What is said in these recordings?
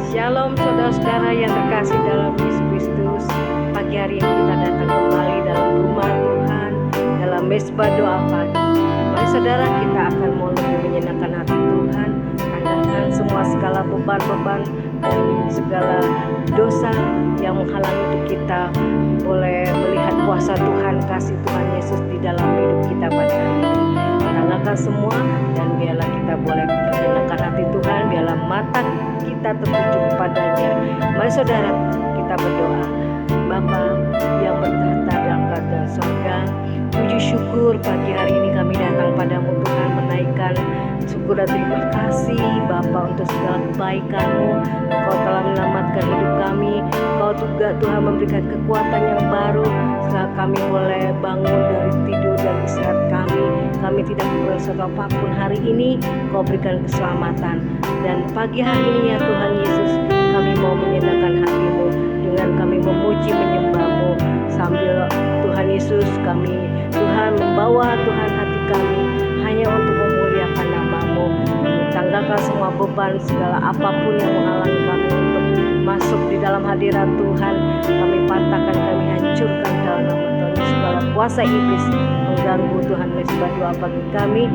Shalom saudara-saudara yang terkasih dalam Yesus Kristus. Pagi hari ini kita datang kembali dalam rumah Tuhan, dalam mesbah doa pagi. Mari saudara, kita akan mau lebih menyenangkan hati Tuhan, tanggalkan semua segala beban-beban dan segala dosa yang menghalangi untuk kita boleh melihat kuasa Tuhan, kasih Tuhan Yesus di dalam hidup kita pada hari ini. Tanggalkan semua dan biarlah kita boleh menyenangkan hati Tuhan, biarlah mata kita tertuju kepadanya. Mari saudara, kita berdoa. Bapa yang bertahta dalam kerajaan surga, puji syukur pagi hari ini kami datang padamu Tuhan, menaikkan syukur dan terima kasih Bapa untuk segala kebaikan-Mu. Kau telah menyelamatkan hidup kami, Kau juga Tuhan memberikan kekuatan yang baru setelah kami boleh bangun dari tidur dan istirahat kami. Kami tidak berbuat sesuatu apapun hari ini, Kau berikan keselamatan. Dan pagi hari ini ya Tuhan Yesus, kami mau menyenangkan hati-Mu dengan kami memuji menyembah-Mu. Sambil Tuhan Yesus kami Tuhan membawa Tuhan hati kami hanya untuk memuliakan nama-Mu. Tanggalkan semua beban, segala apapun yang menghalangi kami untuk masuk di dalam hadirat Tuhan. Kami patahkan, kami hancurkan dalam nama Tuhan. Segala kuasa iblis mengganggu Tuhan mesbah doa bagi kami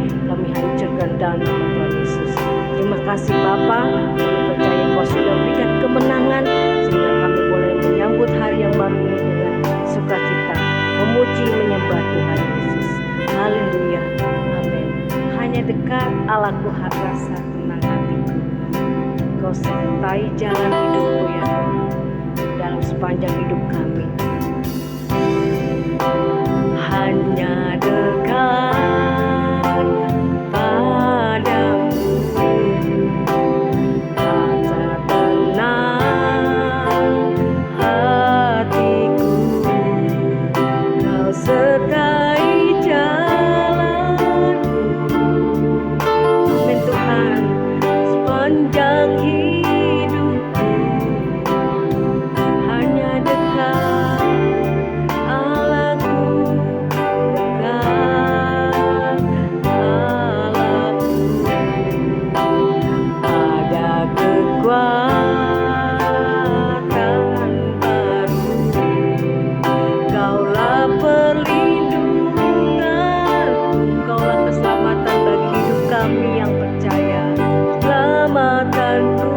hancurkan dalam nama Tuhan Yesus. Terima kasih Bapa, kami percaya Kau sudah berikan kemenangan sehingga kami boleh menyambut hari yang baru ini dengan sukacita, memuji menyembah Tuhan Yesus. Haleluya, amin. Hanya dekat Allahku rasa tenang hatiku. Kau sertai jalan hidupku ya Tuhan, dalam sepanjang hidup kami. Hanya dekat padamu, rasa tenang hatiku. Kau sertai jalanku. Amin Tuhan, sepanjang hidupku. Hanya dekat Allahku, dekat Allahku. Ada kekuatan baru, Kaulah perlindunganku, Kaulah keselamatan bagi hidup kami yang percaya. Selamatanku,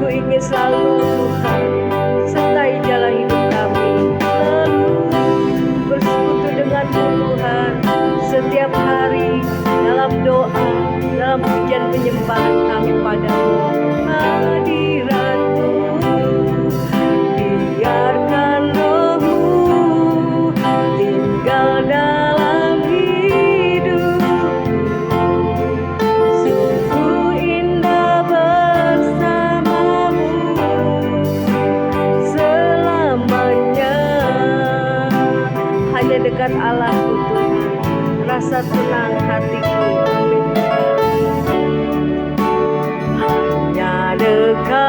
ku ingin selalu Tuhan sertai jalan hidup kami, selalu bersekutu denganmu Tuhan, setiap hari dalam doa, dalam pujian penyembahan kami padamu. Hadirat-Mu, biarkan Roh-Mu tinggal dalam hidupku. Sungguh indah bersama-Mu selamanya. Hanya dekat Allahku Tuhan, rasa tenang hatiku. Hanya dekat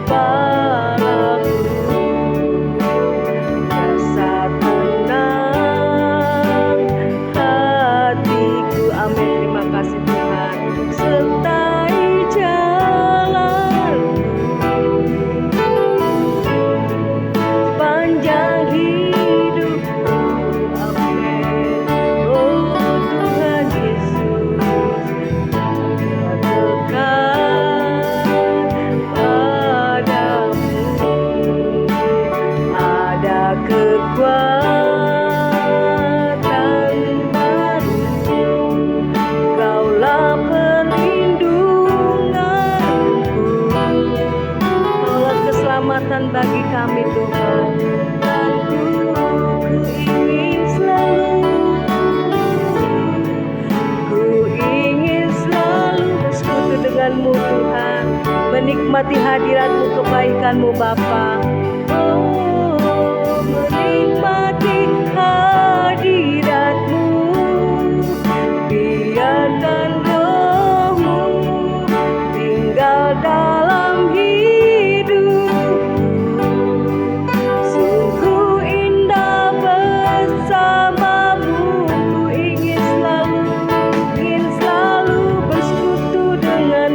padamu, rasa tenang hatiku. Amin. Terima kasih Tuhan. Sertai jalanku sepanjang hidupku. Amin. Oh Tuhan Yesus, dekat padamu. Ada kekuatan baru, Kaulah perlindunganku, Kaulah keselamatan bagi kami Tuhan. Dan ku ingin selalu bersekutu denganmu Tuhan, menikmati hadirat-Mu, kebaikan-Mu Bapa. Oh, menikmati hadirat-Mu, biarkan Roh-Mu tinggal dalam hidupku. Sungguh indah bersama-Mu, ku ingin selalu bersekutu dengan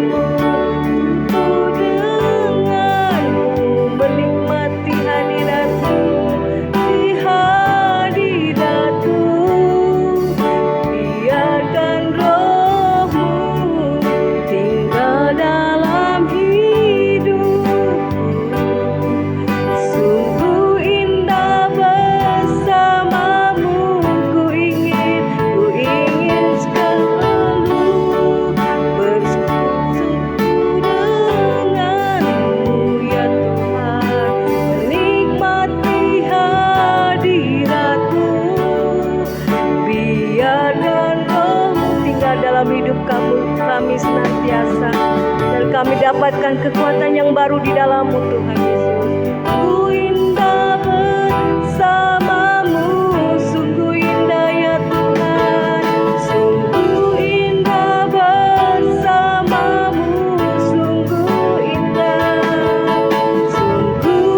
kami senantiasa, dan kami dapatkan kekuatan yang baru di dalam-Mu Tuhan Yesus. Sungguh indah bersamamu, sungguh indah ya Tuhan, sungguh indah bersamamu, sungguh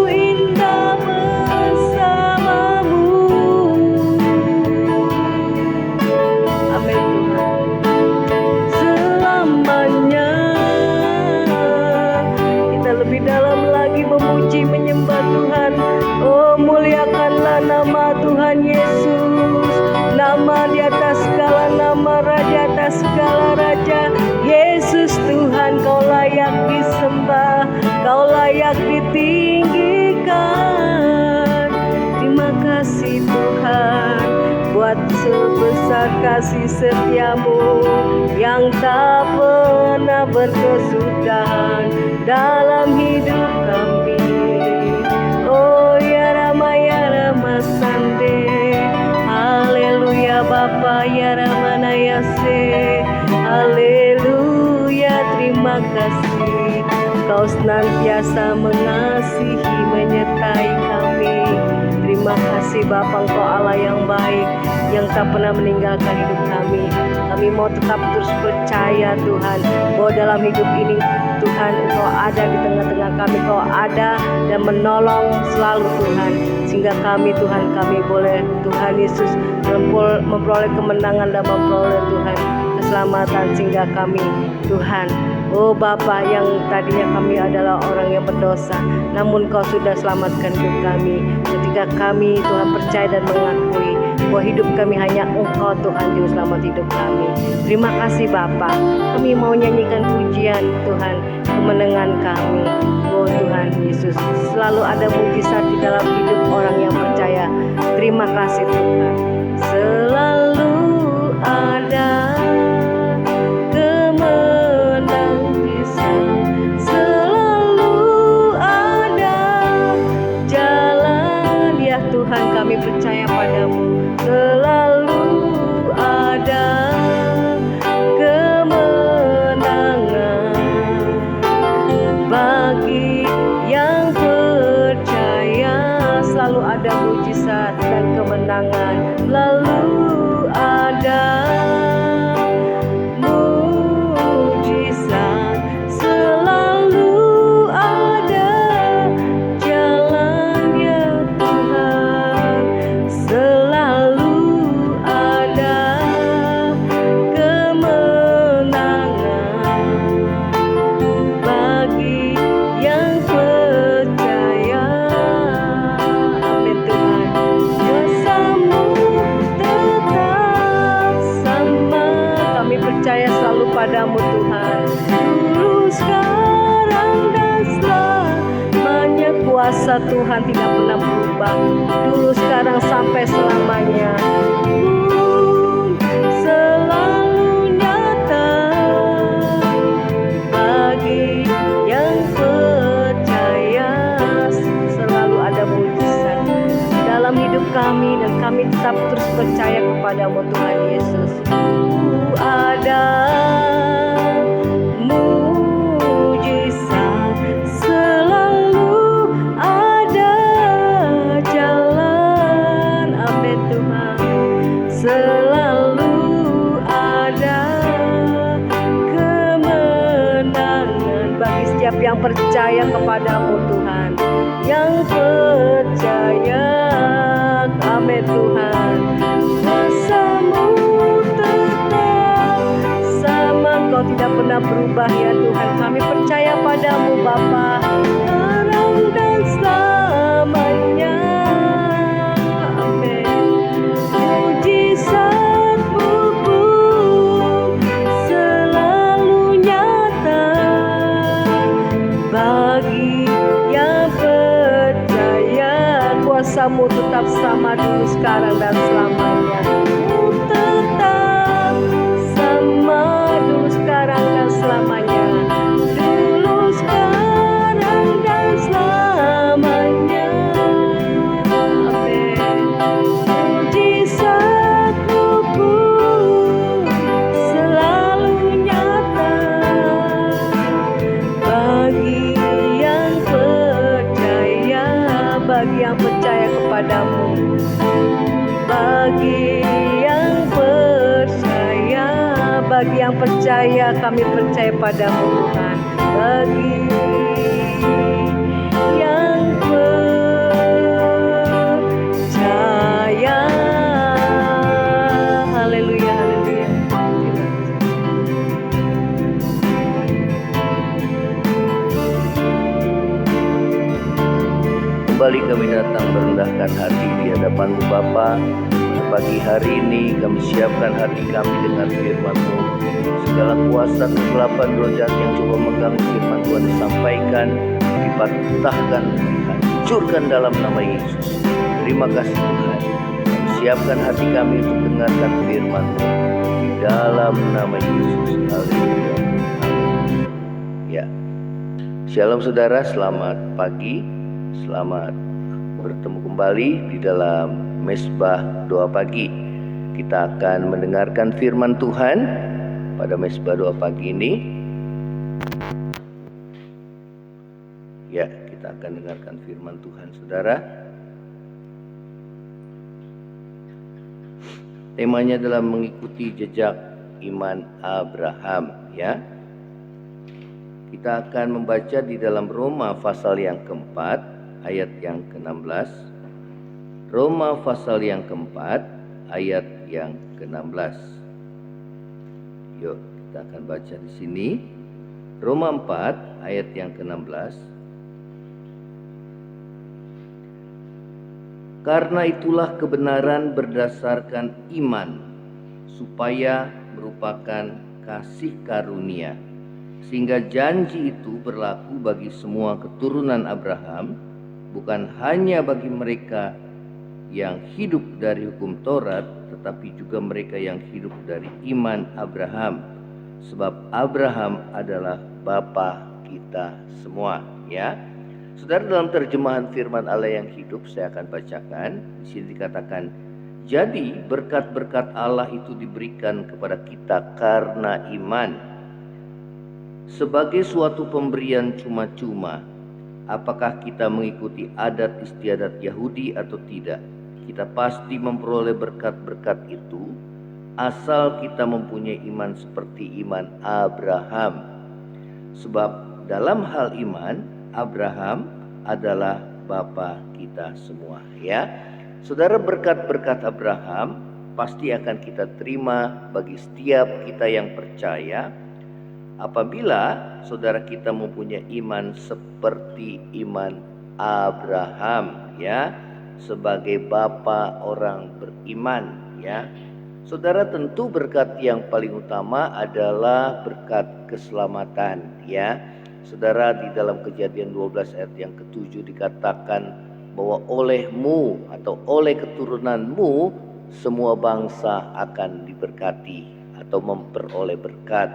indah bersamamu. Amin Tuhan. Selamanya kita lebih dalam lagi memuji menyembah Tuhan. Oh, muliakanlah nama Tuhan Yesus, nama di atas segala nama, raja atas segala raja. Yesus Tuhan, Kau layak disembah, Kau layak ditinggikan. Terima kasih Tuhan buat sebesar kasih setiamu yang tak pernah berkesudahan dalam hidup kami. Oh ya Rama Sande, haleluya Bapa ya Ramana Yase, haleluya. Terima kasih Kau senantiasa mengasihi menyertai kami. Terima kasih Bapa, Engkau Allah yang baik, yang tak pernah meninggalkan hidup kami. Kami mau tetap terus percaya Tuhan, bahwa dalam hidup ini Tuhan Engkau ada di tengah-tengah kami, Engkau ada dan menolong selalu Tuhan, sehingga kami Tuhan, kami boleh Tuhan Yesus memperoleh kemenangan dan memperoleh Tuhan keselamatan, sehingga kami Tuhan, oh Bapa, yang tadinya kami adalah orang yang berdosa, namun Kau sudah selamatkan hidup kami. Ketika kami Tuhan percaya dan mengakui bahwa hidup kami hanya Engkau Tuhan Juru Selamat hidup kami. Terima kasih Bapa. Kami mau nyanyikan pujian Tuhan, kemenangan kami. Oh Tuhan Yesus, selalu ada mujizat di dalam hidup orang yang percaya. Terima kasih Tuhan. Selalu ada Tuhan, kami percaya padamu. Selalu ada kemenangan bagi yang percaya. Selalu ada mujizat dan kemenangan. Lalu ada mujizat, selalu ada jalan ya Tuhan, selalu ada kemenangan bagi yang percaya. Amin Tuhan. Kuasamu tetap sama, kami percaya selalu padamu Tuhan. Dulu, sekarang dan selamanya, kuasa Tuhan tidak pernah berubah. Dulu, sekarang, sampai selamanya. Selalu nyata bagi yang percaya. Selalu ada mujizat dalam hidup kami, dan kami tetap terus percaya kepadamu Tuhan Yesus. Ada mujizat, selalu ada jalan. Amin Tuhan. Selalu ada kemenangan bagi setiap yang percaya kepadamu Tuhan, yang percaya. Amin Tuhan. Kuasamu tetap sama, Kau tidak pernah berubah ya Tuhan. Kami percaya padamu Bapa, sekarang dan selamanya. Amin. Mujizat-Mu pun selalu nyata bagi yang percaya. Kuasa-Mu tetap sama dulu, sekarang dan selamanya. Tetap sama dulu, sekarang dan selamanya. Dulu, sekarang dan selamanya. Amin. Mujizat-Mu pun selalu nyata kami percaya padamu Tuhan. Bagi yang percaya, haleluya, haleluya. Kembali kami datang merendahkan hati di hadapan-Mu Bapa. Pagi hari ini kami siapkan hati kami dengan firman-Mu. Segala kuasa kegelapan roh jahat yang coba megang firman Tuhan disampaikan, dipatahkan, dihancurkan dalam nama Yesus. Terima kasih Tuhan. Kami siapkan hati kami untuk dengarkan firman-Mu di dalam nama Yesus. Haleluya. Ya. Shalom saudara, selamat pagi. Selamat bertemu kembali di dalam Mesbah Doa Pagi. Kita akan mendengarkan firman Tuhan pada Mesbah Doa Pagi ini. Ya, kita akan dengarkan firman Tuhan saudara. Temanya adalah mengikuti jejak iman Abraham, ya. Kita akan membaca di dalam Roma pasal yang keempat, ayat yang ke-16. Roma pasal yang keempat, ayat yang ke-16. Yuk, kita akan baca di sini. Roma 4, ayat yang ke-16. Karena itulah kebenaran berdasarkan iman, supaya merupakan kasih karunia, sehingga janji itu berlaku bagi semua keturunan Abraham, bukan hanya bagi mereka yang hidup dari hukum Taurat, tetapi juga mereka yang hidup dari iman Abraham. Sebab Abraham adalah bapa kita semua, ya. Saudara, dalam terjemahan firman Allah yang hidup saya akan bacakan. Di sini dikatakan, jadi berkat-berkat Allah itu diberikan kepada kita karena iman, sebagai suatu pemberian cuma-cuma. Apakah kita mengikuti adat istiadat Yahudi atau tidak? Kita pasti memperoleh berkat-berkat itu asal kita mempunyai iman seperti iman Abraham. Sebab dalam hal iman, Abraham adalah bapa kita semua, ya. Saudara, berkat-berkat Abraham pasti akan kita terima bagi setiap kita yang percaya, apabila saudara kita mempunyai iman seperti iman Abraham, ya, sebagai bapa orang beriman, ya. Saudara, tentu berkat yang paling utama adalah berkat keselamatan, ya. Saudara, di dalam Kejadian 12 ayat yang ke-7 dikatakan bahwa olehmu atau oleh keturunanmu semua bangsa akan diberkati atau memperoleh berkat.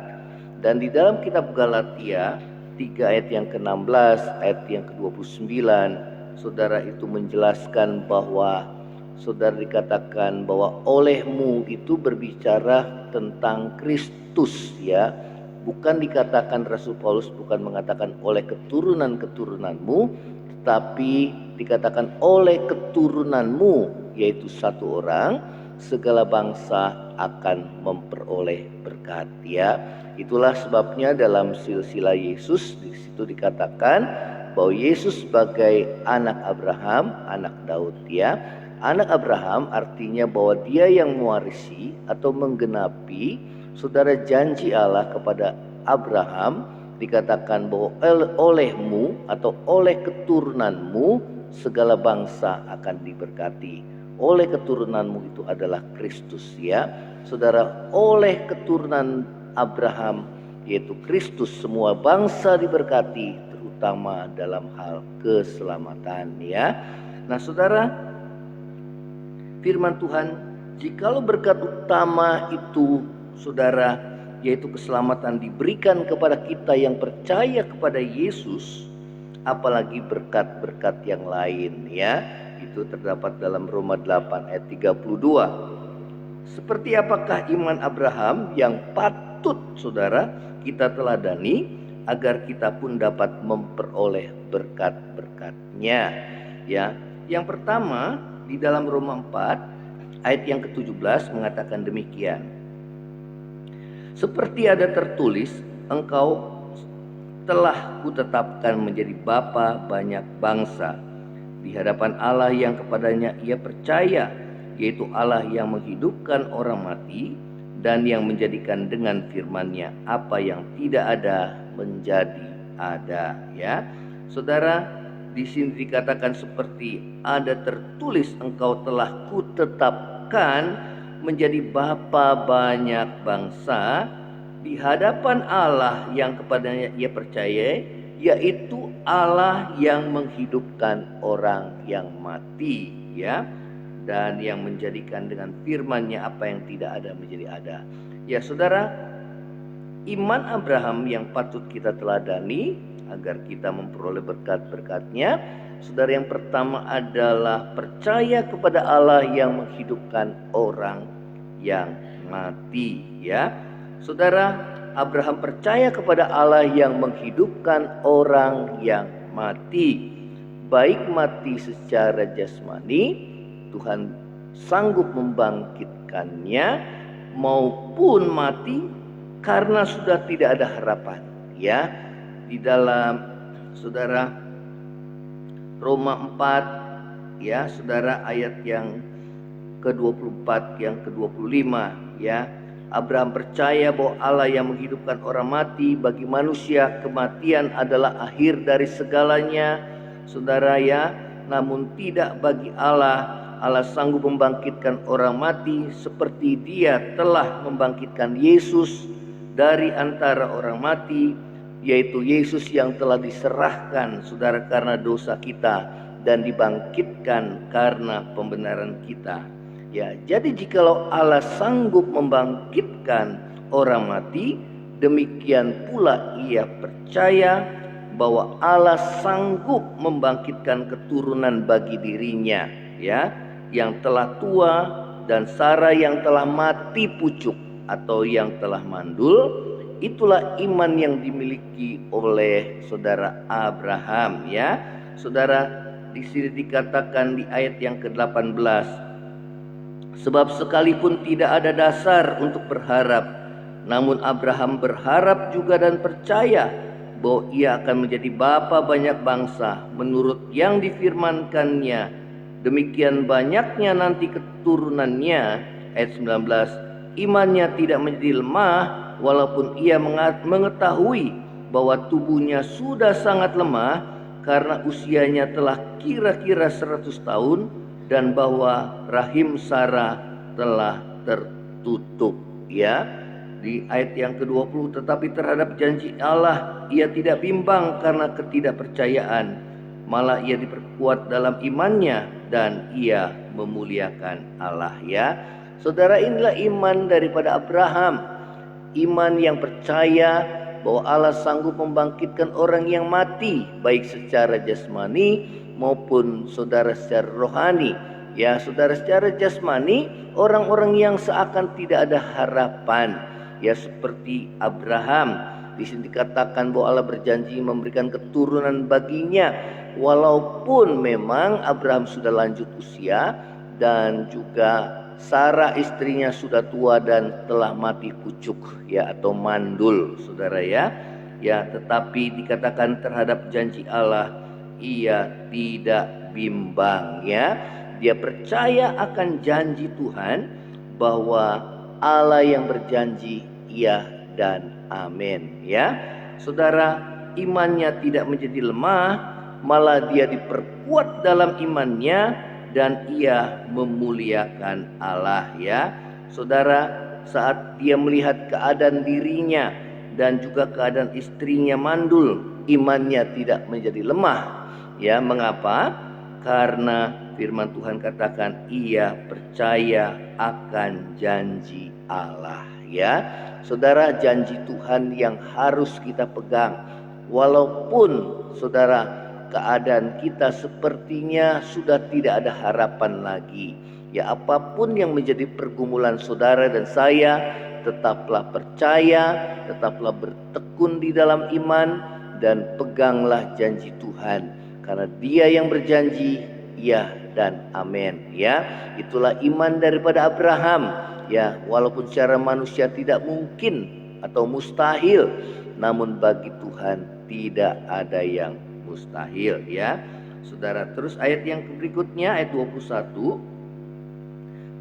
Dan di dalam kitab Galatia 3 ayat yang ke-16, ayat yang ke-29, saudara itu menjelaskan bahwa saudara dikatakan bahwa olehmu itu berbicara tentang Kristus, ya. Bukan dikatakan, Rasul Paulus bukan mengatakan oleh keturunan-keturunanmu, tetapi dikatakan oleh keturunanmu, yaitu satu orang, segala bangsa akan memperoleh berkat, ya. Itulah sebabnya dalam silsilah Yesus di situ dikatakan bahwa Yesus sebagai anak Abraham, anak Daud, ya. Anak Abraham artinya bahwa dia yang mewarisi atau menggenapi saudara janji Allah kepada Abraham. Dikatakan bahwa olehmu atau oleh keturunanmu segala bangsa akan diberkati. Oleh keturunanmu itu adalah Kristus, ya. Saudara, oleh keturunan Abraham yaitu Kristus semua bangsa diberkati, terutama dalam hal keselamatan, ya. Nah saudara, firman Tuhan, jikalau berkat utama itu saudara yaitu keselamatan diberikan kepada kita yang percaya kepada Yesus, apalagi berkat-berkat yang lain, ya. Itu terdapat dalam Roma 8 ayat 32. Seperti apakah iman Abraham yang patut saudara kita teladani agar kita pun dapat memperoleh berkat-berkatnya, ya. Yang pertama di dalam Roma 4 ayat yang ke-17 mengatakan demikian. Seperti ada tertulis, engkau telah kutetapkan menjadi bapa banyak bangsa di hadapan Allah yang kepadanya ia percaya, yaitu Allah yang menghidupkan orang mati dan yang menjadikan dengan firman-Nya apa yang tidak ada menjadi ada. Ya, saudara, di sini dikatakan seperti ada tertulis, engkau telah kutetapkan menjadi bapa banyak bangsa di hadapan Allah yang kepadanya ia percaya, yaitu Allah yang menghidupkan orang yang mati, ya, dan yang menjadikan dengan firman-Nya apa yang tidak ada menjadi ada. Ya saudara, iman Abraham yang patut kita teladani agar kita memperoleh berkat-berkat-Nya. Saudara, yang pertama adalah percaya kepada Allah yang menghidupkan orang yang mati, ya. Saudara, Abraham percaya kepada Allah yang menghidupkan orang yang mati. Baik mati secara jasmani, Tuhan sanggup membangkitkannya, maupun mati karena sudah tidak ada harapan. Ya, di dalam saudara Roma 4, ya saudara, ayat yang ke-24 yang ke-25, ya. Abraham percaya bahwa Allah yang menghidupkan orang mati. Bagi manusia kematian adalah akhir dari segalanya, saudara, ya. Namun tidak bagi Allah. Allah sanggup membangkitkan orang mati seperti Dia telah membangkitkan Yesus dari antara orang mati, yaitu Yesus yang telah diserahkan, saudara, karena dosa kita dan dibangkitkan karena pembenaran kita. Ya, jadi jikalau Allah sanggup membangkitkan orang mati, demikian pula ia percaya bahwa Allah sanggup membangkitkan keturunan bagi dirinya, ya, yang telah tua, dan Sarah yang telah mati pucuk atau yang telah mandul. Itulah iman yang dimiliki oleh saudara Abraham, ya. Saudara, di sini dikatakan di ayat yang ke-18, sebab sekalipun tidak ada dasar untuk berharap, namun Abraham berharap juga dan percaya bahwa ia akan menjadi bapa banyak bangsa menurut yang difirmankannya. Demikian banyaknya nanti keturunannya. Ayat 19, imannya tidak menjadi lemah walaupun ia mengetahui bahwa tubuhnya sudah sangat lemah karena usianya telah kira-kira 100 tahun, dan bahwa rahim Sarah telah tertutup, ya. Di ayat yang ke-20, tetapi terhadap janji Allah ia tidak bimbang karena ketidakpercayaan, malah ia diperkuat dalam imannya dan ia memuliakan Allah, ya. Saudara, inilah iman daripada Abraham, iman yang percaya bahwa Allah sanggup membangkitkan orang yang mati, baik secara jasmani maupun saudara secara rohani. Ya saudara, secara jasmani orang-orang yang seakan tidak ada harapan, ya seperti Abraham. Di sini dikatakan bahwa Allah berjanji memberikan keturunan baginya, walaupun memang Abraham sudah lanjut usia dan juga Sarah istrinya sudah tua dan telah mati pucuk, ya, atau mandul, saudara, ya. Ya, tetapi dikatakan terhadap janji Allah ia tidak bimbang, ya. Dia percaya akan janji Tuhan bahwa Allah yang berjanji iya dan amin, ya. Saudara, imannya tidak menjadi lemah, malah dia diperkuat dalam imannya dan ia memuliakan Allah, ya. Saudara, saat dia melihat keadaan dirinya dan juga keadaan istrinya mandul, imannya tidak menjadi lemah, ya. Mengapa? Karena firman Tuhan katakan ia percaya akan janji Allah, ya. Saudara, janji Tuhan yang harus kita pegang, walaupun saudara keadaan kita sepertinya sudah tidak ada harapan lagi. Ya, apapun yang menjadi pergumulan saudara dan saya, tetaplah percaya, tetaplah bertekun di dalam iman, dan peganglah janji Tuhan. Karena Dia yang berjanji, ya dan amin, ya. Itulah iman daripada Abraham, ya. Walaupun secara manusia tidak mungkin atau mustahil. Namun bagi Tuhan tidak ada yang mustahil, ya. Saudara, terus ayat yang berikutnya, ayat 21.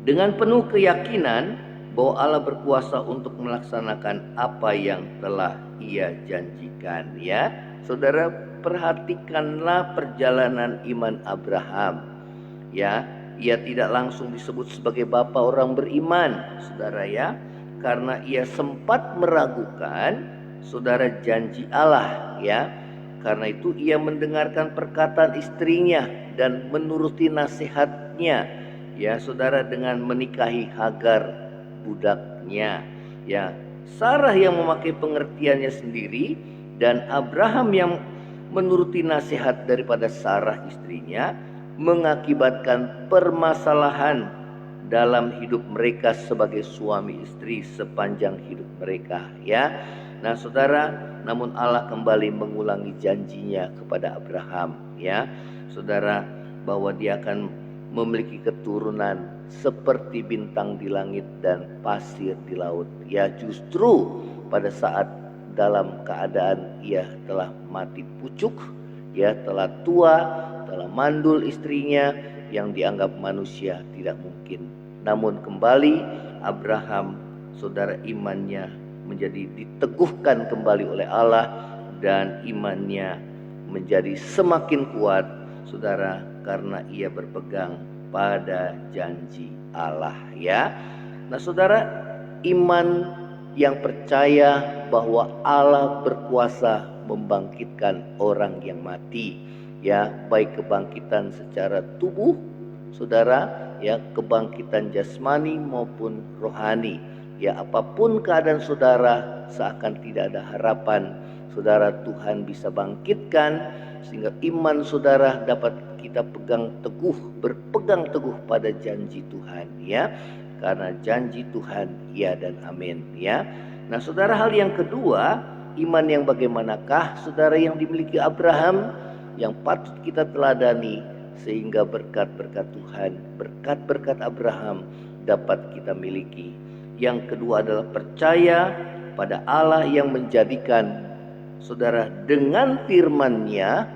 Dengan penuh keyakinan bahwa Allah berkuasa untuk melaksanakan apa yang telah Ia janjikan, ya. Saudara, perhatikanlah perjalanan iman Abraham, ya. Ia tidak langsung disebut sebagai bapa orang beriman, saudara, ya, karena ia sempat meragukan, saudara, janji Allah, ya. Karena itu ia mendengarkan perkataan istrinya dan menuruti nasihatnya, ya, saudara, dengan menikahi Hagar budaknya, ya. Sarah yang memakai pengertiannya sendiri dan Abraham yang menuruti nasihat daripada Sarah istrinya mengakibatkan permasalahan dalam hidup mereka sebagai suami istri sepanjang hidup mereka, ya. Nah, saudara, namun Allah kembali mengulangi janjinya kepada Abraham, ya, saudara, bahwa dia akan memiliki keturunan seperti bintang di langit dan pasir di laut. Ya, justru pada saat dalam keadaan ia telah mati pucuk, ya, telah tua, telah mandul istrinya yang dianggap manusia tidak mungkin. Namun kembali Abraham, saudara, imannya menjadi diteguhkan kembali oleh Allah dan imannya menjadi semakin kuat, saudara, karena ia berpegang pada janji Allah, ya. Nah, saudara, iman yang percaya bahwa Allah berkuasa membangkitkan orang yang mati, ya, baik kebangkitan secara tubuh, saudara, ya, kebangkitan jasmani maupun rohani, ya, apapun keadaan saudara, seakan tidak ada harapan, saudara, Tuhan bisa bangkitkan sehingga iman saudara dapat kita pegang teguh, berpegang teguh pada janji Tuhan, ya, karena janji Tuhan ya dan amin, ya. Nah, saudara, hal yang kedua, iman yang bagaimanakah, saudara, yang dimiliki Abraham yang patut kita teladani sehingga berkat-berkat Tuhan, berkat-berkat Abraham dapat kita miliki. Yang kedua adalah percaya pada Allah yang menjadikan, saudara, dengan firman-Nya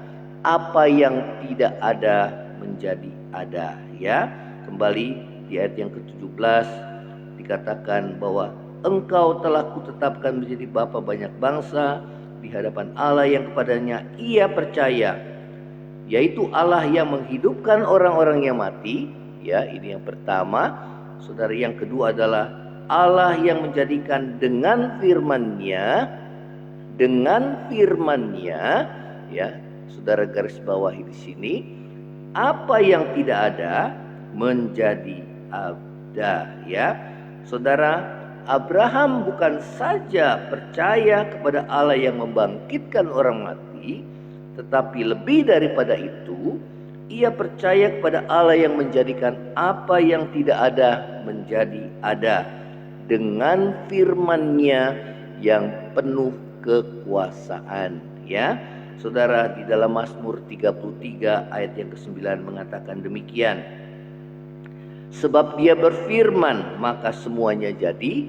apa yang tidak ada menjadi ada, ya. Kembali di ayat yang ke-17 dikatakan bahwa engkau telah kutetapkan menjadi bapa banyak bangsa di hadapan Allah yang kepadanya ia percaya, yaitu Allah yang menghidupkan orang-orang yang mati, ya, ini yang pertama, saudara. Yang kedua adalah Allah yang menjadikan dengan firman-Nya, ya, saudara, garis bawahi di sini, apa yang tidak ada menjadi ada, ya. Saudara, Abraham bukan saja percaya kepada Allah yang membangkitkan orang mati, tetapi lebih daripada itu, ia percaya kepada Allah yang menjadikan apa yang tidak ada menjadi ada dengan firman-Nya yang penuh kekuasaan, ya. Saudara, di dalam Mazmur 33 ayat yang ke-9 mengatakan demikian. Sebab Dia berfirman maka semuanya jadi,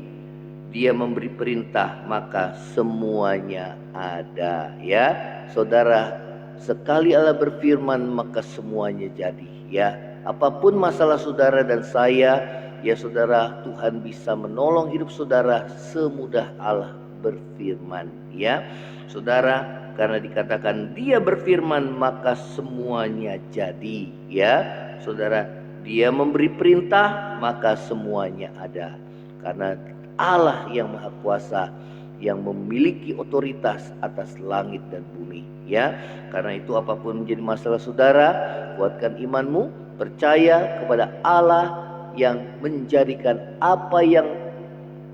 Dia memberi perintah maka semuanya ada, ya. Saudara, sekali Allah berfirman maka semuanya jadi, ya. Apapun masalah saudara dan saya, ya, saudara, Tuhan bisa menolong hidup saudara semudah Allah berfirman, ya. Saudara, karena dikatakan Dia berfirman maka semuanya jadi, ya. Saudara, Dia memberi perintah maka semuanya ada. Karena Allah yang Maha Kuasa yang memiliki otoritas atas langit dan bumi, ya. Karena itu apapun menjadi masalah saudara, kuatkan imanmu, percaya kepada Allah yang menjadikan apa yang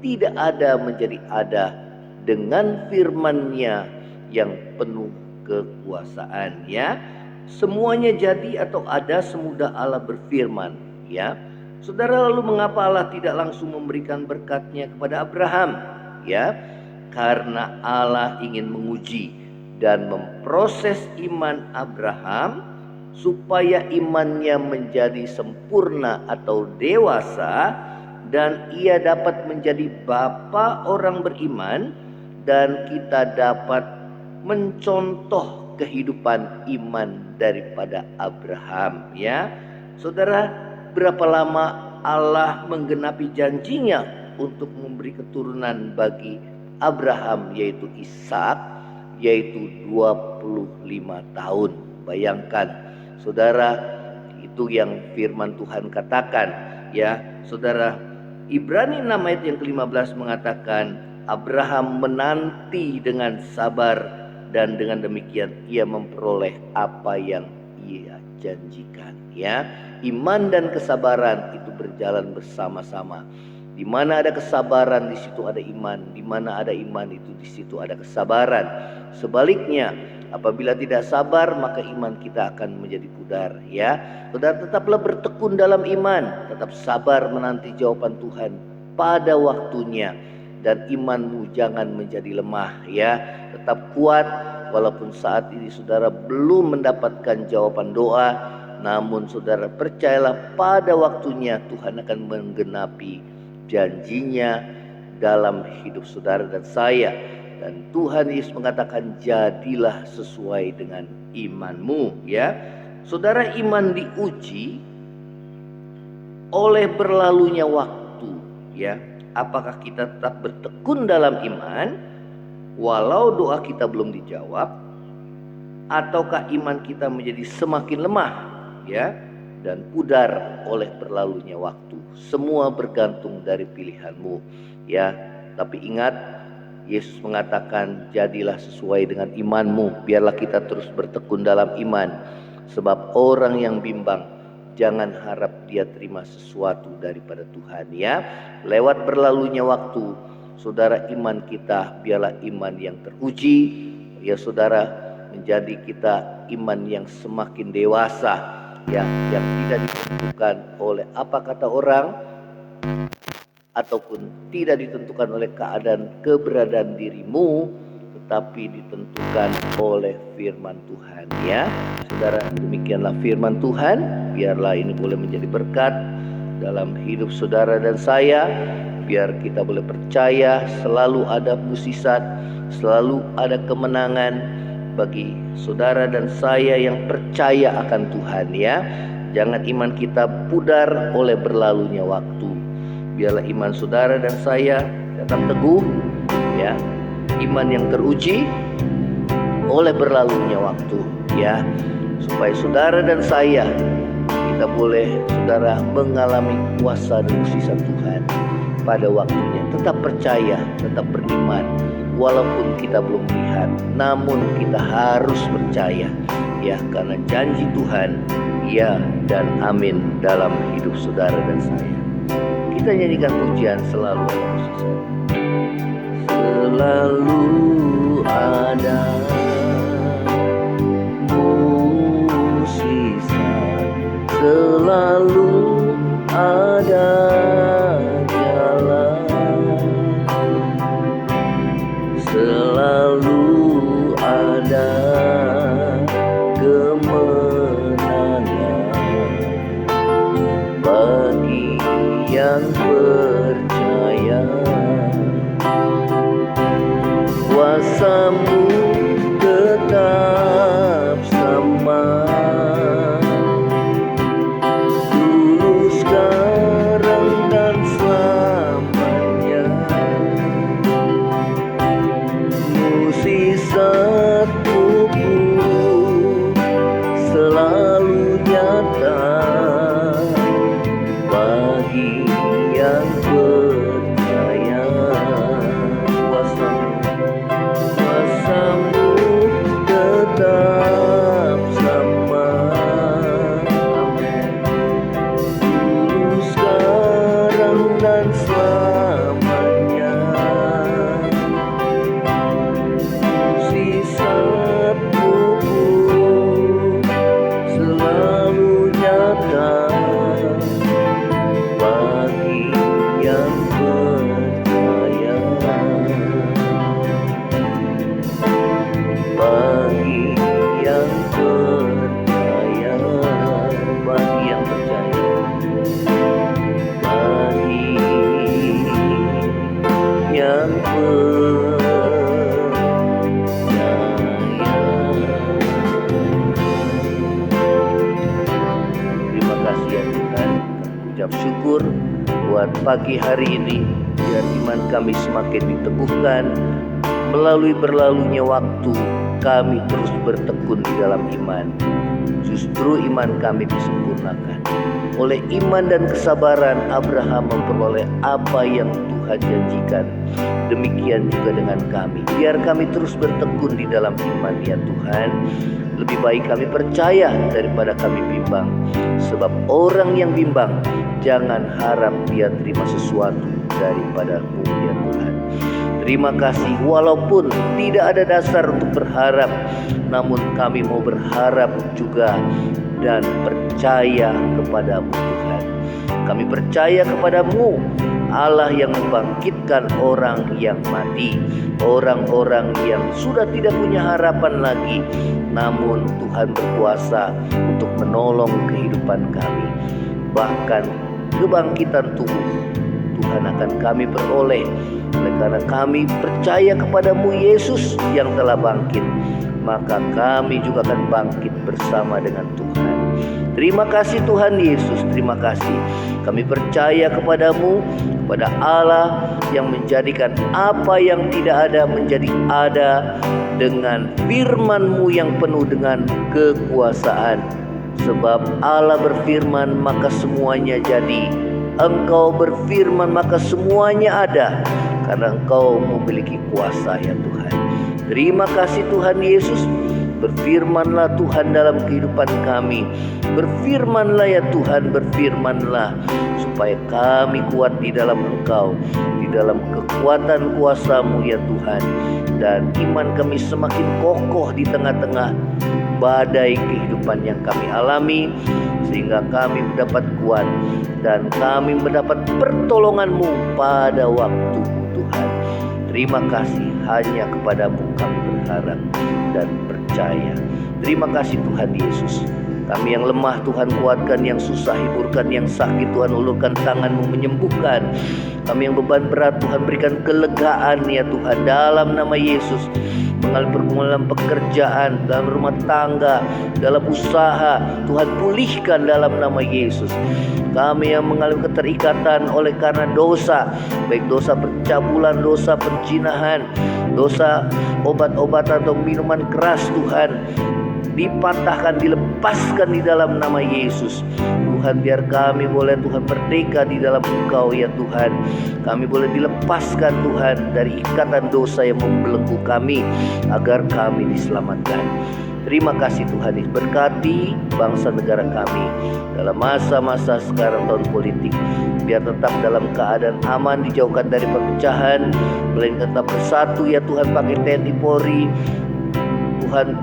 tidak ada menjadi ada dengan firman-Nya yang penuh kekuasaan, ya. Semuanya jadi atau ada semudah Allah berfirman, ya. Saudara, lalu mengapa Allah tidak langsung memberikan berkat-Nya kepada Abraham, ya? Karena Allah ingin menguji dan memproses iman Abraham supaya imannya menjadi sempurna atau dewasa dan ia dapat menjadi bapa orang beriman, dan kita dapat mencontoh kehidupan iman daripada Abraham. Ya, saudara, berapa lama Allah menggenapi janjinya untuk memberi keturunan bagi Abraham, yaitu Ishak, yaitu 25 tahun. Bayangkan, saudara, itu yang firman Tuhan katakan. Ya, saudara, Ibrani 6 ayat yang ke-15 mengatakan, Abraham menanti dengan sabar, dan dengan demikian ia memperoleh apa yang ia janjikan. Ya, iman dan kesabaran itu berjalan bersama-sama. Di mana ada kesabaran, di situ ada iman. Di mana ada iman, itu di situ ada kesabaran. Sebaliknya, apabila tidak sabar, maka iman kita akan menjadi pudar. Ya, saudara, tetaplah bertekun dalam iman, tetap sabar menanti jawaban Tuhan pada waktunya, dan imanmu jangan menjadi lemah. Ya, tetap kuat walaupun saat ini saudara belum mendapatkan jawaban doa, namun saudara percayalah pada waktunya Tuhan akan menggenapi janjinya dalam hidup saudara dan saya. Dan Tuhan Yesus mengatakan, jadilah sesuai dengan imanmu. Ya, saudara, iman diuji oleh berlalunya waktu. Ya, apakah kita tetap bertekun dalam iman walau doa kita belum dijawab, ataukah iman kita menjadi semakin lemah, ya, dan pudar oleh berlalunya waktu. Semua bergantung dari pilihanmu. Ya, tapi ingat, Yesus mengatakan, jadilah sesuai dengan imanmu. Biarlah kita terus bertekun dalam iman. Sebab orang yang bimbang, jangan harap dia terima sesuatu daripada Tuhan. Ya, lewat berlalunya waktu, saudara, iman kita biarlah iman yang teruji. Ya saudara, menjadi kita iman yang semakin dewasa, ya, yang tidak ditentukan oleh apa kata orang, ataupun tidak ditentukan oleh keadaan keberadaan dirimu, tetapi ditentukan oleh firman Tuhan. Ya saudara, demikianlah firman Tuhan. Biarlah ini boleh menjadi berkat dalam hidup saudara dan saya. Biar kita boleh percaya selalu ada mukjizat, selalu ada kemenangan bagi saudara dan saya yang percaya akan Tuhan. Ya, jangan iman kita pudar oleh berlalunya waktu. Biarlah iman saudara dan saya tetap teguh, ya, iman yang teruji oleh berlalunya waktu, ya, supaya saudara dan saya kita boleh, saudara, mengalami kuasa dan mukjizat Tuhan pada waktunya. Tetap percaya, tetap beriman, walaupun kita belum melihat, namun kita harus percaya, ya, karena janji Tuhan ya dan amin dalam hidup saudara dan saya. Kita nyanyikan pujian selalu ada mukjizat. Selalu ada mukjizat, selalu ada jalan, selalu ada kemenangan bagi yang percaya. Kuasa mengucap syukur buat pagi hari ini. Biar iman kami semakin diteguhkan. Melalui berlalunya waktu, kami terus bertekun di dalam iman. Justru iman kami disempurnakan. Oleh iman dan kesabaran, Abraham memperoleh apa yang Tuhan janjikan. Demikian juga dengan kami. Biar kami terus bertekun di dalam iman, ya Tuhan. Lebih baik kami percaya daripada kami bimbang. Sebab orang yang bimbang, jangan harap dia terima sesuatu daripada-Mu, ya Tuhan. Terima kasih, walaupun tidak ada dasar untuk berharap, namun kami mau berharap juga dan percaya kepada-Mu, Tuhan. Kami percaya kepada-Mu, Allah yang membangkitkan orang yang mati, orang-orang yang sudah tidak punya harapan lagi. Namun Tuhan berkuasa untuk menolong kehidupan kami. Bahkan kebangkitan tubuh Tuhan akan kami peroleh, oleh karena kami percaya kepada-Mu Yesus yang telah bangkit. Maka kami juga akan bangkit bersama dengan Tuhan. Terima kasih Tuhan Yesus, terima kasih. Kami percaya kepada-Mu, kepada Allah yang menjadikan apa yang tidak ada menjadi ada, dengan firman-Mu yang penuh dengan kekuasaan. Sebab Allah berfirman maka semuanya jadi. Engkau berfirman maka semuanya ada, karena Engkau memiliki kuasa, ya Tuhan. Terima kasih Tuhan Yesus. Berfirmanlah Tuhan dalam kehidupan kami. Berfirmanlah ya Tuhan, berfirmanlah supaya kami kuat di dalam Engkau, di dalam kekuatan kuasa-Mu ya Tuhan. Dan iman kami semakin kokoh di tengah-tengah badai kehidupan yang kami alami, sehingga kami mendapat kuat dan kami mendapat pertolongan-Mu pada waktu Tuhan. Terima kasih, hanya kepada-Mu kami berharap dan percaya. Terima kasih Tuhan Yesus. Kami yang lemah Tuhan kuatkan, yang susah hiburkan, yang sakit Tuhan ulurkan tangan-Mu menyembuhkan. Kami yang beban berat Tuhan berikan kelegaan ya Tuhan, dalam nama Yesus. Mengalami pergumulan pekerjaan, dalam rumah tangga, dalam usaha, Tuhan pulihkan dalam nama Yesus. Kami yang mengalami keterikatan oleh karena dosa, baik dosa percabulan, dosa perzinahan, dosa obat-obatan atau minuman keras, Tuhan dipatahkan, dilepaskan di dalam nama Yesus. Tuhan, biar kami boleh Tuhan merdeka di dalam Engkau ya Tuhan. Kami boleh dilepaskan Tuhan dari ikatan dosa yang membelenggu kami, agar kami diselamatkan. Terima kasih Tuhan, berkati bangsa negara kami dalam masa-masa sekarang tahun politik. Biar tetap dalam keadaan aman, dijauhkan dari perpecahan, melainkan tetap bersatu ya Tuhan. Pakai TNI Polri Tuhan,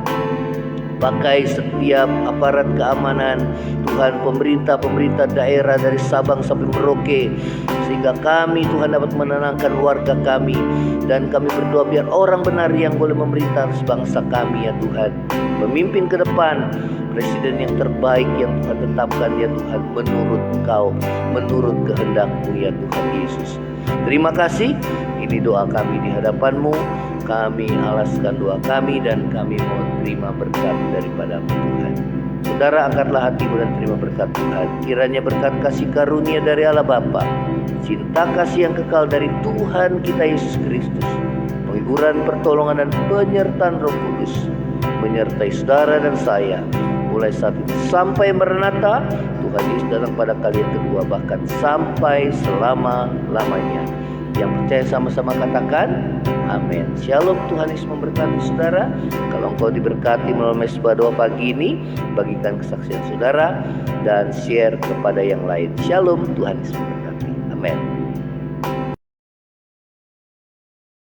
pakai setiap aparat keamanan Tuhan, pemerintah daerah dari Sabang sampai Merauke, sehingga kami Tuhan dapat menenangkan warga kami. Dan kami berdoa biar orang benar yang boleh memerintah bangsa kami ya Tuhan, memimpin ke depan, presiden yang terbaik yang Tuhan tetapkan ya Tuhan, menurut Engkau, menurut kehendak-Mu ya Tuhan Yesus. Terima kasih, ini doa kami di hadapan-Mu. Kami alaskan doa kami dan kami mau terima berkat daripada-Mu Tuhan. Saudara, angkatlah hatimu dan terima berkat Tuhan. Kiranya berkat kasih karunia dari Allah Bapa, cinta kasih yang kekal dari Tuhan kita Yesus Kristus, penghiburan, pertolongan dan penyertaan Roh Kudus menyertai saudara dan saya mulai saat ini sampai Maranatha. Tuhan Yesus datang pada kali yang kedua, bahkan sampai selama-lamanya. Yang percaya sama-sama katakan amin. Shalom, Tuhan Yesus memberkati saudara. Kalau engkau diberkati melalui mesbah doa pagi ini, bagikan kesaksian saudara dan share kepada yang lain. Shalom, Tuhan Yesus memberkati. Amin.